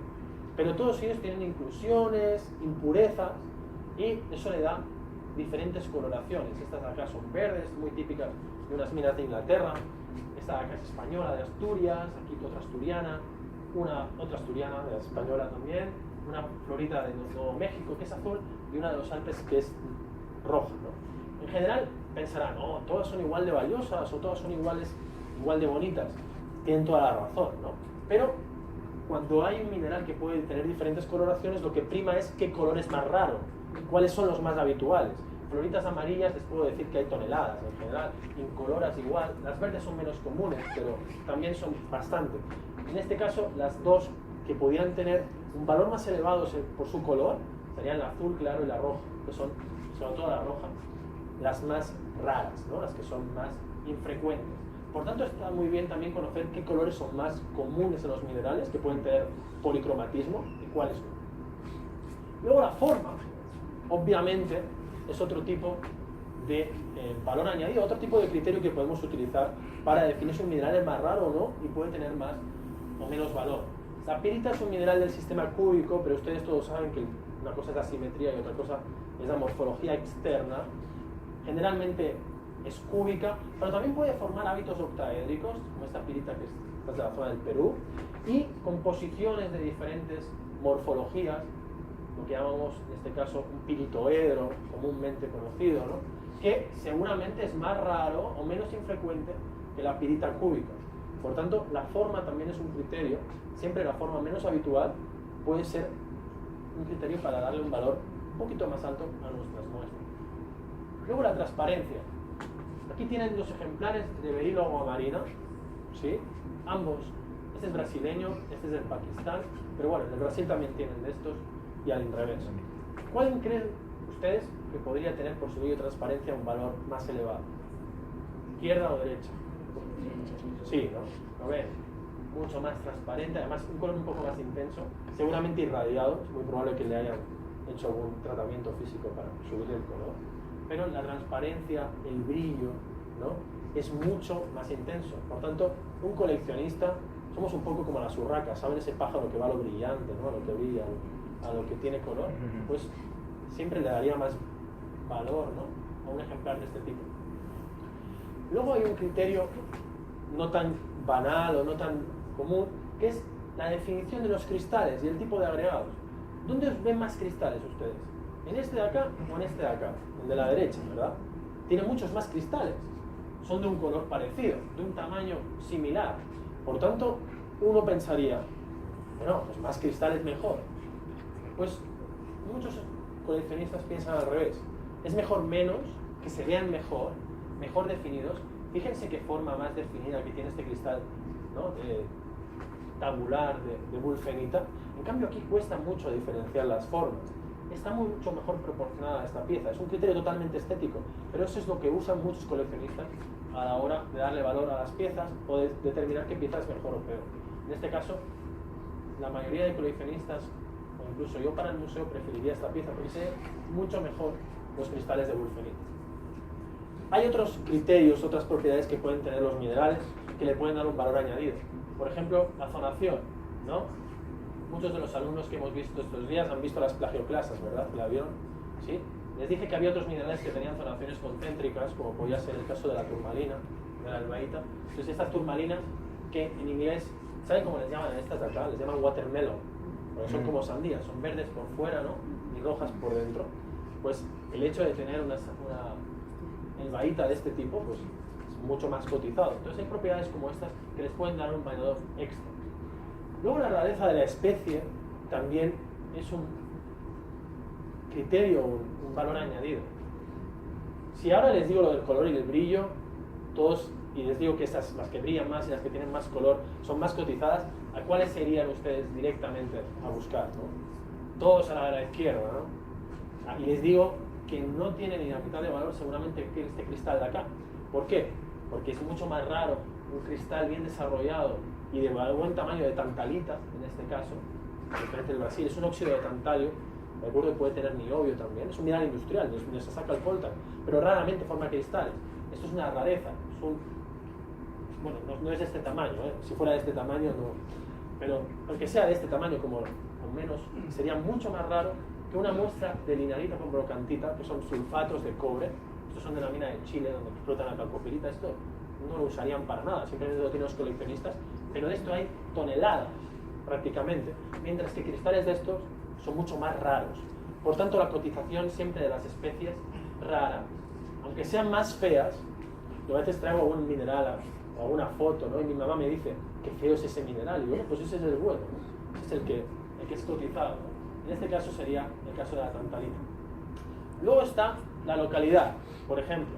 pero todos ellos tienen inclusiones, impurezas, y eso le da diferentes coloraciones. Estas de acá son verdes, muy típicas de unas minas de Inglaterra. Esta de acá es española, de Asturias, aquí otra asturiana, otra asturiana, de la española también, una florita de Nuevo México que es azul y una de los Alpes que es roja, ¿no? En general pensarán, oh, todas son igual de valiosas o todas son igual de bonitas. Tienen toda la razón, ¿no? Pero cuando hay un mineral que puede tener diferentes coloraciones, lo que prima es qué color es más raro, cuáles son los más habituales. Floritas amarillas les puedo decir que hay toneladas en general, incoloras igual, las verdes son menos comunes, pero también son bastante. En este caso, las dos que pudieran tener un valor más elevado por su color serían el azul claro y la roja, que son, sobre todo la roja, las más raras, ¿no?, las que son más infrecuentes. Por tanto, está muy bien también conocer qué colores son más comunes en los minerales, que pueden tener policromatismo, y cuáles no. Luego la forma, obviamente, es otro tipo de valor añadido, otro tipo de criterio que podemos utilizar para definir si un mineral es más raro o no y puede tener más o menos valor. La pirita es un mineral del sistema cúbico, pero ustedes todos saben que una cosa es la simetría y otra cosa es la morfología externa. Generalmente es cúbica, pero también puede formar hábitos octaédricos, como esta pirita que es de la zona del Perú, y composiciones de diferentes morfologías, lo que llamamos en este caso un piritoedro, comúnmente conocido, ¿no? Que seguramente es más raro o menos infrecuente que la pirita cúbica. Por tanto, la forma también es un criterio. Siempre la forma menos habitual puede ser un criterio para darle un valor un poquito más alto a nuestras muestras. Luego la transparencia. Aquí tienen los ejemplares de berilo aguamarina, ¿sí? Ambos. Este es brasileño, este es del Pakistán, pero bueno, en el Brasil también tienen de estos y al revés. ¿Cuál creen ustedes que podría tener por su brillo y transparencia un valor más elevado? ¿Izquierda o derecha? Sí, ¿no? ¿Lo ven? Mucho más transparente, además un color un poco más intenso, seguramente irradiado, es muy probable que le hayan hecho algún tratamiento físico para subir el color, pero la transparencia, el brillo, ¿no? Es mucho más intenso. Por tanto, un coleccionista, somos un poco como las urracas, ¿saben ese pájaro que va a lo brillante, ¿no? A lo que brilla, a lo que tiene color? Pues siempre le daría más valor, ¿no? A un ejemplar de este tipo. Luego hay un criterio no tan banal o no tan común, que es la definición de los cristales y el tipo de agregados. ¿Dónde ven más cristales ustedes? ¿En este de acá o en este de acá? El de la derecha, ¿verdad? Tiene muchos más cristales. Son de un color parecido, de un tamaño similar. Por tanto, uno pensaría, bueno, pues más cristales mejor. Pues muchos coleccionistas piensan al revés. Es mejor menos, que se vean mejor, mejor definidos. Fíjense qué forma más definida que tiene este cristal, ¿no? Tabular de wulfenita. En cambio aquí cuesta mucho diferenciar las formas. Está mucho mejor proporcionada esta pieza. Es un criterio totalmente estético, pero eso es lo que usan muchos coleccionistas a la hora de darle valor a las piezas o de determinar qué pieza es mejor o peor. En este caso, la mayoría de coleccionistas, o incluso yo para el museo, preferiría esta pieza porque sé mucho mejor los cristales de wulfenita. Hay otros criterios, otras propiedades que pueden tener los minerales que le pueden dar un valor añadido. Por ejemplo, la zonación, ¿no? Muchos de los alumnos que hemos visto estos días han visto las plagioclasas, ¿verdad? ¿La vieron? ¿Sí? Les dije que había otros minerales que tenían zonaciones concéntricas, como podía ser el caso de la turmalina, de la albaíta. Entonces estas turmalinas, que en inglés, ¿saben cómo les llaman a estas de acá? Les llaman watermelon, porque son como sandías, son verdes por fuera, ¿no? Y rojas por dentro. Pues el hecho de tener una albaíta de este tipo, pues es mucho más cotizado. Entonces hay propiedades como estas que les pueden dar un valor extra. Luego la rareza de la especie también es un criterio, un valor añadido. Si ahora les digo lo del color y del brillo, todos, y les digo que estas, las que brillan más y las que tienen más color, son más cotizadas, ¿a cuáles serían ustedes directamente a buscar, ¿no? Todos a la izquierda, ¿no? Y les digo que no tiene ni la mitad de valor seguramente que este cristal de acá. ¿Por qué? Porque es mucho más raro un cristal bien desarrollado y de buen tamaño de tantalita, en este caso, diferente del Brasil, es un óxido de tantalio, recuerdo que puede tener niobio también, es un mineral industrial, donde se saca el coltan, pero raramente forma cristales. Esto es una rareza, es un, bueno, no es de este tamaño, si fuera de este tamaño no, pero aunque sea de este tamaño como o menos, sería mucho más raro que una muestra de lignarita con brocantita, que son sulfatos de cobre. Estos son de la mina de Chile, donde explotan la calcopirita. Esto no lo usarían para nada, simplemente lo tienen los coleccionistas, pero de esto hay toneladas prácticamente, mientras que cristales de estos son mucho más raros. Por tanto, la cotización siempre de las especies rara, aunque sean más feas. Yo a veces traigo algún mineral o alguna foto, ¿no? Y mi mamá me dice, qué feo es ese mineral, y bueno, pues ese es el bueno, ¿no? Ese es el que es cotizado, ¿no? En este caso sería el caso de la tantalita. Luego está la localidad. Por ejemplo,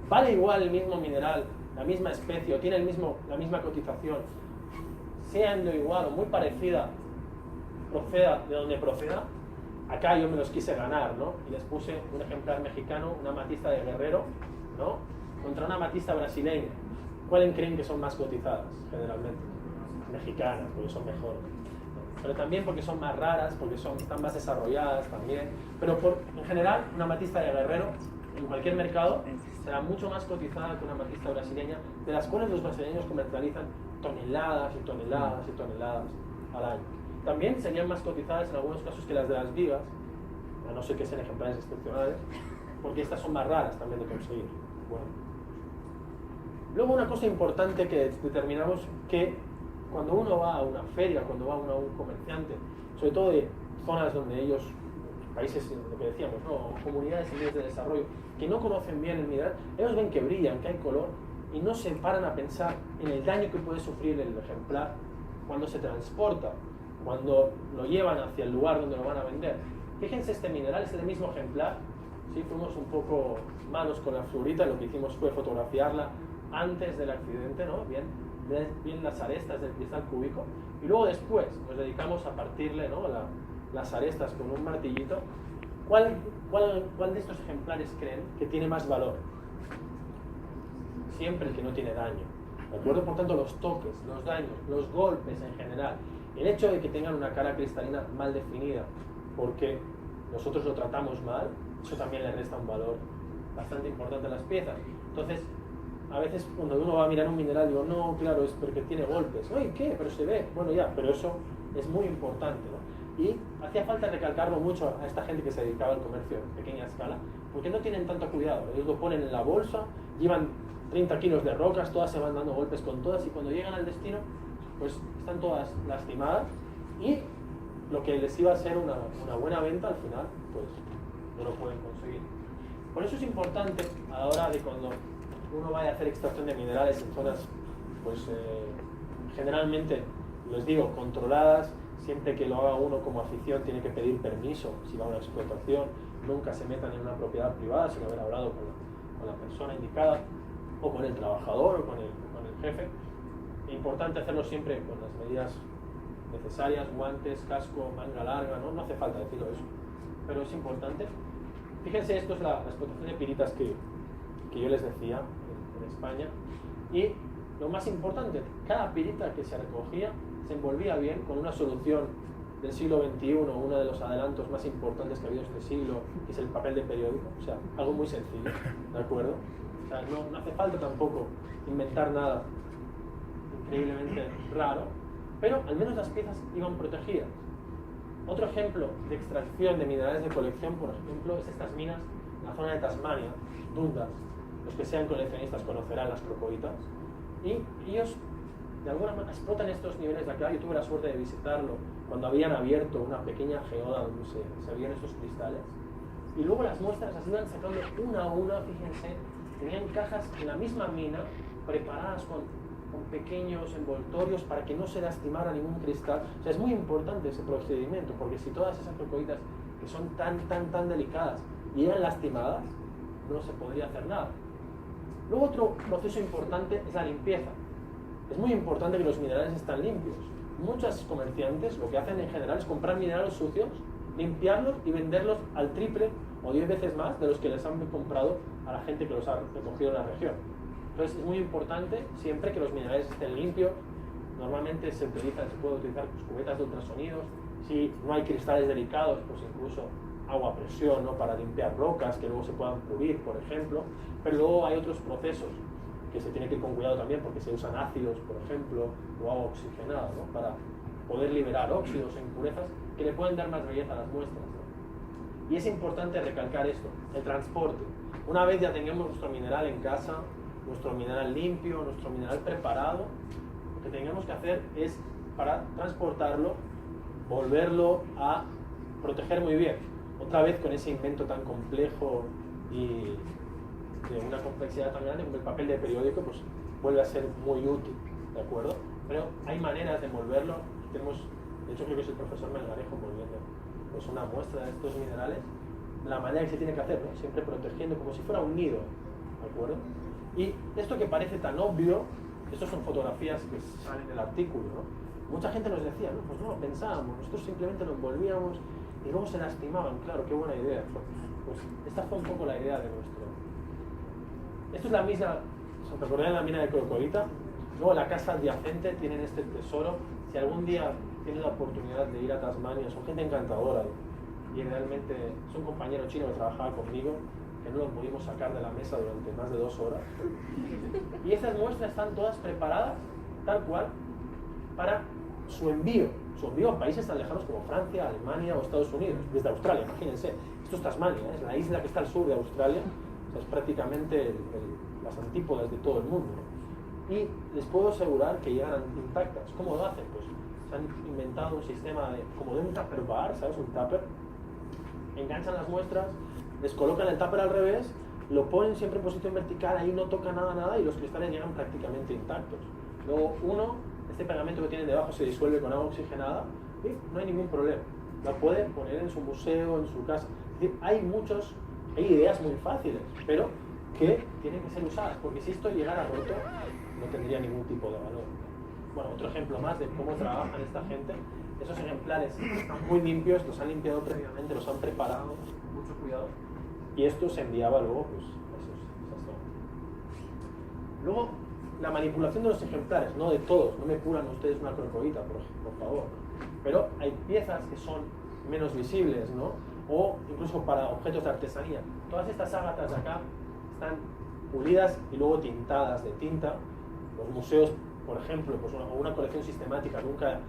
¿vale igual el mismo mineral, la misma especie, o tiene la misma cotización, siendo igual o muy parecida, proceda de donde proceda? Acá yo me los quise ganar, ¿no? Y les puse un ejemplar mexicano, una amatista de Guerrero, ¿no? Contra una amatista brasileña. ¿cuáles creen que son más cotizadas generalmente? Mexicanas, porque son mejores. Pero también porque son más raras, porque están más desarrolladas también. Pero en general, una amatista de Guerrero, en cualquier mercado, será mucho más cotizada que una amatista brasileña, de las cuales los brasileños comercializan toneladas y toneladas y toneladas al año. También serían más cotizadas en algunos casos que las de las vigas, a no ser que sean ejemplares excepcionales, porque estas son más raras también de conseguir. Bueno. Luego una cosa importante que determinamos, que cuando uno va a una feria, cuando va a un comerciante, sobre todo de zonas donde ellos, países, lo que decíamos, ¿no? Comunidades en vías de desarrollo, que no conocen bien el mineral, ellos ven que brillan, que hay color, y no se paran a pensar en el daño que puede sufrir el ejemplar cuando se transporta, cuando lo llevan hacia el lugar donde lo van a vender. Fíjense, este mineral es el mismo ejemplar. Sí, fuimos un poco malos con la fluorita, lo que hicimos fue fotografiarla antes del accidente, ¿no? Bien las arestas del cristal cúbico, y luego después nos dedicamos a partirle, ¿no? las arestas con un martillito. ¿Cuál de estos ejemplares creen que tiene más valor? Siempre el que no tiene daño, ¿de acuerdo? Por tanto, los toques, los daños, los golpes en general, el hecho de que tengan una cara cristalina mal definida porque nosotros lo tratamos mal, eso también le resta un valor bastante importante a las piezas. Entonces, a veces cuando uno va a mirar un mineral, digo, no, claro, es porque tiene golpes. Oye, ¿qué? Pero se ve. Bueno, ya, pero eso es muy importante, ¿no? Y hacía falta recalcarlo mucho a esta gente que se dedicaba al comercio en pequeña escala, porque no tienen tanto cuidado. Ellos lo ponen en la bolsa, llevan 30 kilos de rocas, todas se van dando golpes con todas, y cuando llegan al destino, pues están todas lastimadas, y lo que les iba a ser una buena venta, al final, pues no lo pueden conseguir. Por eso es importante, a la hora de cuando uno vaya a hacer extracción de minerales en zonas, pues generalmente, les digo, controladas. Siempre que lo haga uno como afición tiene que pedir permiso si va a una explotación. Nunca se metan en una propiedad privada sin haber hablado con la persona indicada, o con el trabajador, o con el jefe. Es importante hacerlo siempre con las medidas necesarias, guantes, casco, manga larga, no hace falta decirlo eso, pero es importante. Fíjense, esto es la explotación de piritas que yo les decía en España, y lo más importante, cada pirita que se recogía se envolvía bien con una solución del siglo XXI, uno de los adelantos más importantes que ha habido este siglo, que es el papel de periódico. O sea, algo muy sencillo, ¿de acuerdo? O sea, no hace falta tampoco inventar nada increíblemente raro, pero al menos las piezas iban protegidas. Otro ejemplo de extracción de minerales de colección, por ejemplo, es estas minas en la zona de Tasmania, Dundas. Los que sean coleccionistas conocerán las crocoitas, y ellos de alguna manera explotan estos niveles de acá. Yo tuve la suerte de visitarlo cuando habían abierto una pequeña geoda donde se veían estos cristales, y luego las muestras las iban sacando una a una. Fíjense, tenían cajas en la misma mina preparadas con pequeños envoltorios para que no se lastimara ningún cristal. O sea, es muy importante ese procedimiento, porque si todas esas crocoitas que son tan delicadas y eran lastimadas, no se podría hacer nada. Luego, otro proceso importante es la limpieza. Es muy importante que los minerales estén limpios. Muchos comerciantes lo que hacen en general es comprar minerales sucios, limpiarlos y venderlos al triple o 10 veces más de los que les han comprado a la gente que los ha recogido en la región. Entonces es muy importante siempre que los minerales estén limpios. Normalmente se puede utilizar pues, cubetas de ultrasonidos. Si no hay cristales delicados, pues incluso agua a presión, ¿no? Para limpiar rocas que luego se puedan pulir, por ejemplo. Pero luego hay otros procesos que se tiene que ir con cuidado también, porque se usan ácidos, por ejemplo, o agua oxigenada, ¿no? Para poder liberar óxidos e impurezas que le pueden dar más belleza a las muestras, ¿no? Y es importante recalcar esto, el transporte. Una vez ya tengamos nuestro mineral en casa, nuestro mineral limpio, nuestro mineral preparado, lo que tengamos que hacer es, para transportarlo, volverlo a proteger muy bien. Otra vez con ese invento tan complejo y de una complejidad tan grande como el papel de periódico, pues vuelve a ser muy útil, ¿de acuerdo? Pero hay maneras de envolverlo. Tenemos, de hecho creo que es el profesor Melgarejo envolviendo pues una muestra de estos minerales, la manera que se tiene que hacer, ¿no? Siempre protegiendo como si fuera un nido, ¿de acuerdo? Y esto que parece tan obvio, estas son fotografías que salen del artículo, ¿no? Mucha gente nos decía, no, pues no lo pensábamos, nosotros simplemente lo envolvíamos y luego se lastimaban. Claro, qué buena idea. Pues esta fue un poco la idea de nuestro. Esto es la misma, ¿os acordáis de la mina de Crocoita? Luego la casa adyacente tienen este tesoro. Si algún día tienen la oportunidad de ir a Tasmania, son gente encantadora y realmente es un compañero chino que trabajaba conmigo, que no lo pudimos sacar de la mesa durante más de 2 horas. Y estas muestras están todas preparadas, tal cual, para su envío a países tan lejanos como Francia, Alemania o Estados Unidos, desde Australia, imagínense. Esto es Tasmania, es la isla que está al sur de Australia, o sea, es prácticamente las antípodas de todo el mundo. Y les puedo asegurar que llegan intactas. ¿Cómo lo hacen? Pues se han inventado un sistema como de un tupper bar, ¿sabes? Un tupper. Enganchan las muestras, les colocan el tupper al revés, lo ponen siempre en posición vertical, ahí no toca nada y los cristales llegan prácticamente intactos. Luego este pegamento que tienen debajo se disuelve con agua oxigenada y no hay ningún problema. La puede poner en su museo, en su casa. Es decir, hay ideas muy fáciles, pero que tienen que ser usadas, porque si esto llegara roto, no tendría ningún tipo de valor. Bueno, otro ejemplo más de cómo trabajan esta gente. Esos ejemplares están muy limpios, los han limpiado previamente, los han preparado, mucho cuidado, y esto se enviaba luego pues, a esas zonas. Luego, la manipulación de los ejemplares, no de todos, no me curan ustedes una crocoita, por favor, pero hay piezas que son menos visibles, ¿no? O incluso para objetos de artesanía. Todas estas ágatas de acá están pulidas y luego tintadas de tinta. Los museos, por ejemplo, pues una colección sistemática nunca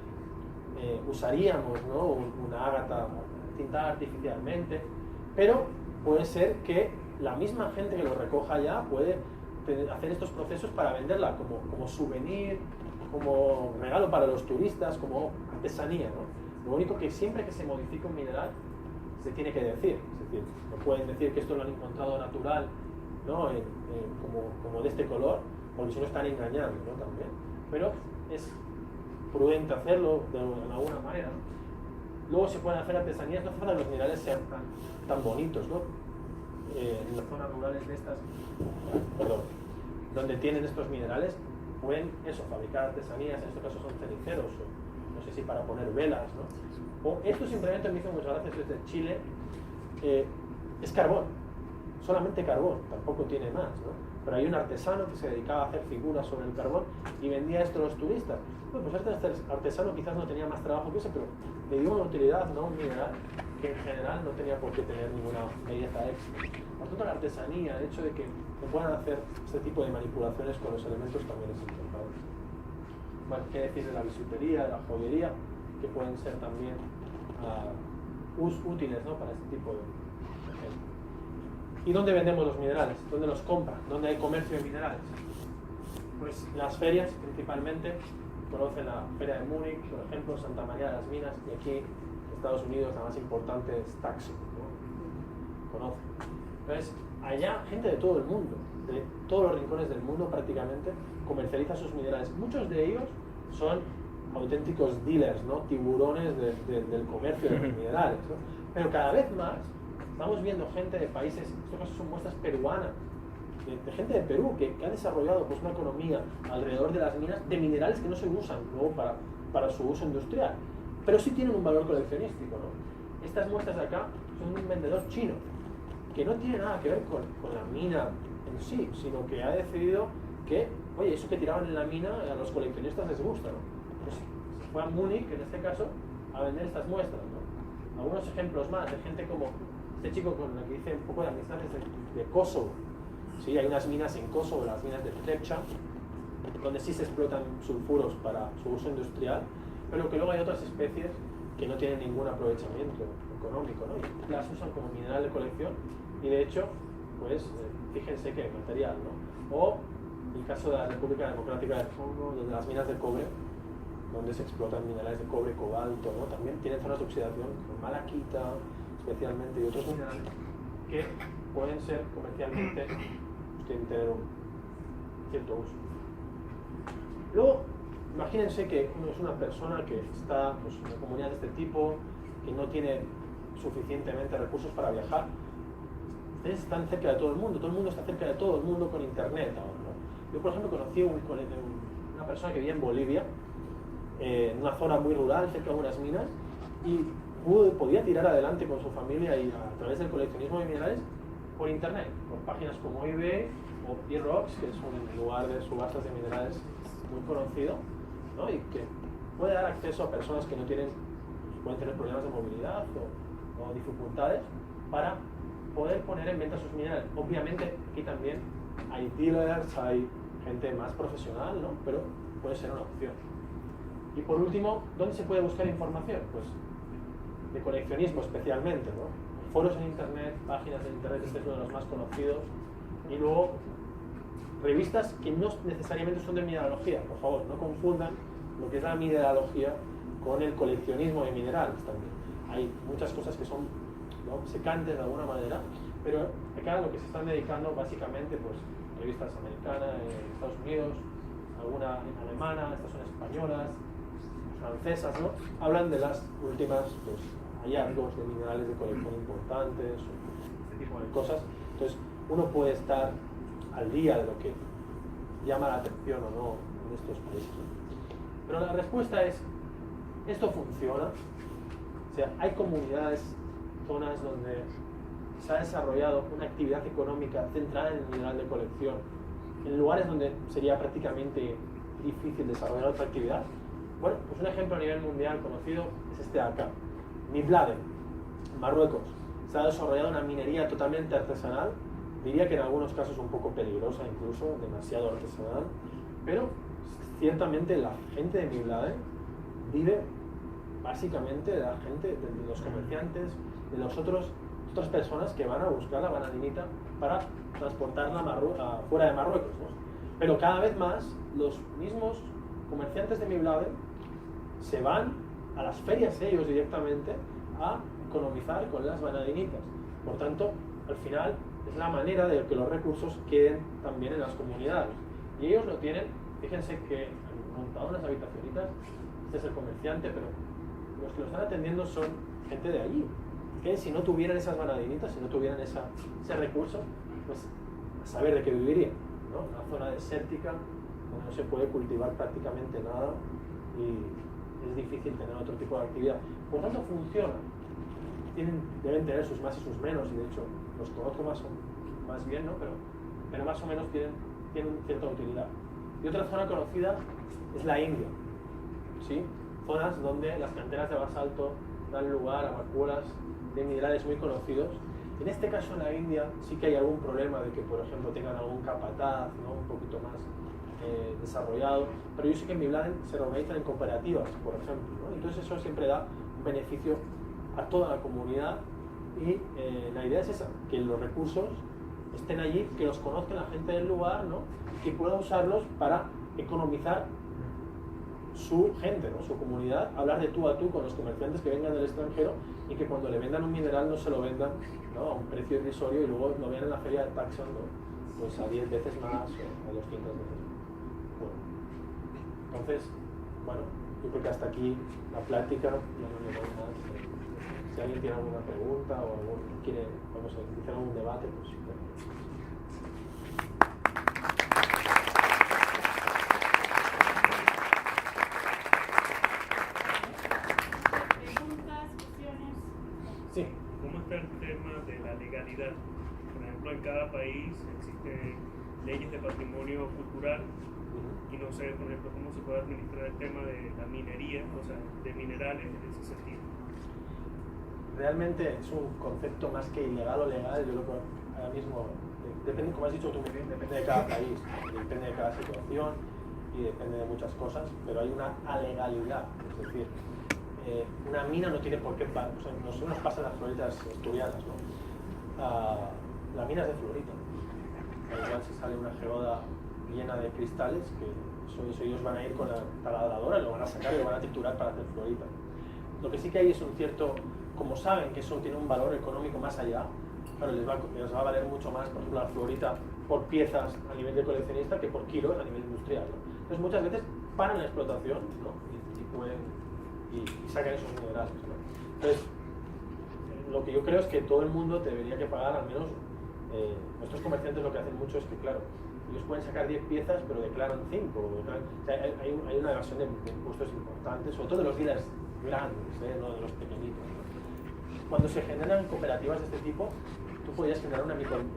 usaríamos, ¿no? Una ágata tintada artificialmente, pero puede ser que la misma gente que lo recoja ya puede hacer estos procesos para venderla como souvenir, como regalo para los turistas, como artesanía, ¿no? Lo único que siempre que se modifica un mineral se tiene que decir, es decir, no pueden decir que esto lo han encontrado natural, ¿no? Como de este color, porque si no están engañando, ¿no? También, pero es prudente hacerlo de alguna manera, ¿no? Luego se pueden hacer artesanías, no hace falta que los minerales sean tan bonitos, ¿no? En las zonas rurales de estas, donde tienen estos minerales, pueden fabricar artesanías, en este caso son ceniceros, o no sé si para poner velas, ¿no? O esto simplemente me hizo muchas gracias desde Chile, es carbón, solamente carbón, tampoco tiene más, ¿no? Pero hay un artesano que se dedicaba a hacer figuras sobre el carbón y vendía esto a los turistas. Bueno, pues este artesano quizás no tenía más trabajo que ese, pero le dio una utilidad, ¿no? Un mineral que en general no tenía por qué tener ninguna belleza extra. Por tanto, la artesanía, el hecho de que se puedan hacer este tipo de manipulaciones con los elementos también es importante. Bueno, ¿qué decir de la bisutería, de la joyería, que pueden ser también útiles, ¿no? Para este tipo de ejemplos? ¿Y dónde vendemos los minerales? ¿Dónde los compran? ¿Dónde hay comercio de minerales? Pues las ferias, principalmente. Conocen la Feria de Múnich, por ejemplo, Santa María de las Minas, y aquí en Estados Unidos la más importante es Taxi, ¿no? Conocen. Entonces, allá gente de todo el mundo, de todos los rincones del mundo prácticamente, comercializa sus minerales. Muchos de ellos son auténticos dealers, ¿no? Tiburones del comercio de los minerales, ¿no? Pero cada vez más estamos viendo gente de países, en estos casos son muestras peruanas, de gente de Perú que ha desarrollado pues, una economía alrededor de las minas de minerales que no se usan luego para su uso industrial, pero sí tienen un valor coleccionístico, ¿no? Estas muestras de acá son un vendedor chino que no tiene nada que ver con la mina en sí, sino que ha decidido que, oye, eso que tiraban en la mina a los coleccionistas les gusta, ¿no? Pues se fue a Múnich, en este caso, a vender estas muestras, ¿no? Algunos ejemplos más de gente como este chico con el que hice un poco de amistades de Kosovo. Sí, hay unas minas en Kosovo, las minas de Trepča, donde sí se explotan sulfuros para su uso industrial, pero que luego hay otras especies que no tienen ningún aprovechamiento económico, ¿no? Y las usan como mineral de colección y de hecho, pues, fíjense qué material, ¿no? O el caso de la República Democrática del Congo, donde las minas de cobre, donde se explotan minerales de cobre, cobalto, ¿no? También tienen zonas de oxidación, como malaquita, especialmente, y otros minerales que pueden ser comercialmente, tienen que tener un cierto uso. Luego, imagínense que uno es una persona que está pues, en una comunidad de este tipo, que no tiene suficientemente recursos para viajar. Ustedes están cerca de todo el mundo está cerca de todo el mundo con internet ahora, ¿no? Yo, por ejemplo, conocí una persona que vivía en Bolivia, en una zona muy rural, cerca de unas minas, y podía tirar adelante con su familia y a través del coleccionismo de minerales por internet, por páginas como eBay o E-Rocks, que es un lugar de subastas de minerales muy conocido, ¿no? Y que puede dar acceso a personas que no tienen, pueden tener problemas de movilidad o dificultades para poder poner en venta sus minerales. Obviamente aquí también hay dealers, hay gente más profesional, ¿no? Pero puede ser una opción. Y por último, ¿dónde se puede buscar información? Pues de coleccionismo especialmente, ¿no? Foros en internet, páginas de internet, este es uno de los más conocidos, y luego revistas que no necesariamente son de mineralogía. Por favor, no confundan lo que es la mineralogía con el coleccionismo de minerales también. Hay muchas cosas que son, ¿no?, secantes de alguna manera, pero acá lo que se están dedicando básicamente, pues revistas americanas, en Estados Unidos, alguna alemana, estas son españolas, francesas, ¿no? Hablan de las últimas, pues, hallazgos de minerales de colección importantes, este tipo de cosas. Entonces, uno puede estar al día de lo que llama la atención o no en estos países. Pero la respuesta es, ¿esto funciona? O sea, hay comunidades, zonas donde se ha desarrollado una actividad económica centrada en el mineral de colección, en lugares donde sería prácticamente difícil desarrollar otra actividad. Bueno, pues un ejemplo a nivel mundial conocido es este de acá. Mibladen, Marruecos. Se ha desarrollado una minería totalmente artesanal, diría que en algunos casos un poco peligrosa incluso, demasiado artesanal, pero ciertamente la gente de Mibladen vive básicamente de la gente, de los comerciantes, de las otras personas que van a buscar la vanadinita para transportarla fuera de Marruecos, ¿no? Pero cada vez más los mismos comerciantes de Mibladen se van a las ferias ellos directamente a economizar con las vanadinitas. Por tanto, al final es la manera de que los recursos queden también en las comunidades. Y ellos lo tienen, fíjense que han montado unas habitacionitas, este es el comerciante, pero los que lo están atendiendo son gente de allí, que si no tuvieran esas vanadinitas, si no tuvieran ese recurso, pues a saber de qué vivirían, ¿no? Una zona desértica donde no se puede cultivar prácticamente nada y es difícil tener otro tipo de actividad. Por tanto, funciona. Deben tener sus más y sus menos, y de hecho los conozco más bien, ¿no? Pero más o menos tienen cierta utilidad. Y otra zona conocida es la India, ¿sí? Zonas donde las canteras de basalto dan lugar a vacuolas de minerales muy conocidos. En este caso, en la India, sí que hay algún problema de que, por ejemplo, tengan algún capataz, ¿no?, un poquito más desarrollado, pero yo sé que en Mibladen se organizan en cooperativas, por ejemplo, ¿no? Entonces eso siempre da un beneficio a toda la comunidad y la idea es esa, que los recursos estén allí, que los conozca la gente del lugar, ¿no?, y que pueda usarlos para economizar su gente, ¿no?, su comunidad, hablar de tú a tú con los comerciantes que vengan del extranjero y que cuando le vendan un mineral no se lo vendan, ¿no?, a un precio irrisorio y luego lo vean en la feria de Taxon, ¿no?, pues a 10 veces más o a 200 veces más. Bueno, entonces, bueno, yo creo que hasta aquí la plática, ya no le doy más. Si alguien tiene alguna pregunta o quiere, vamos a iniciar algún debate, pues bueno. ¿Preguntas, cuestiones? Sí. ¿Cómo está el tema de la legalidad? Por ejemplo, en cada país existen leyes de patrimonio cultural y no sé, por ejemplo, cómo se puede administrar el tema de la minería, o sea, de minerales en ese sentido. Realmente es un concepto más que ilegal o legal, yo creo que ahora mismo depende, como has dicho tú, depende de cada país, depende de cada situación y depende de muchas cosas, pero hay una alegalidad, es decir, una mina no tiene por qué, o sea, nos pasa en las floritas asturianas, ¿no? La mina es de fluorita, al igual si sale una geoda llena de cristales, que eso ellos van a ir con la taladradora, lo van a sacar y lo van a triturar para hacer fluorita. Lo que sí que hay es un cierto, como saben que eso tiene un valor económico más allá, claro, les va a valer mucho más, por ejemplo, la fluorita por piezas a nivel de coleccionista que por kilos a nivel industrial, ¿no? Entonces muchas veces paran la explotación, ¿no?, y sacan esos minerales, ¿no? Entonces, lo que yo creo es que todo el mundo debería que pagar al menos, nuestros comerciantes lo que hacen mucho es que, claro, ellos pueden sacar 10 piezas pero declaran 5, o sea, hay una evasión de impuestos importantes, sobre todo de los dealers grandes, no de los pequeñitos, ¿no? Cuando se generan cooperativas de este tipo, tú podrías generar una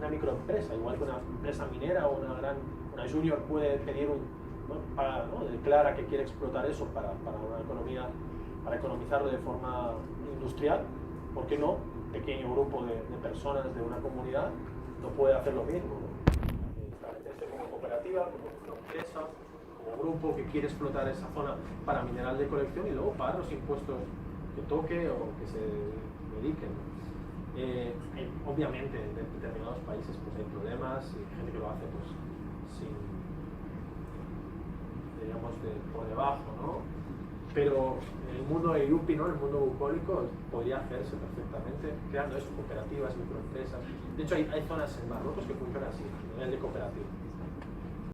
microempresa, igual que una empresa minera o una junior puede pedir declara que quiere explotar eso para una economía, para economizarlo de forma industrial. ¿Por qué no? Un pequeño grupo de personas de una comunidad no puede hacer lo mismo, ¿no? Establecerse como cooperativa, como empresa, como grupo que quiere explotar esa zona para mineral de colección y luego pagar los impuestos que toque o que se dediquen, ¿no? Obviamente en determinados países pues hay problemas y gente que lo hace pues sin, digamos, por debajo, ¿no? Pero en el mundo IUPI, ¿no? En el mundo bucólico podría hacerse perfectamente, creando eso, cooperativas, microempresas. De hecho hay zonas en Marruecos que funcionan así, a nivel de cooperativa.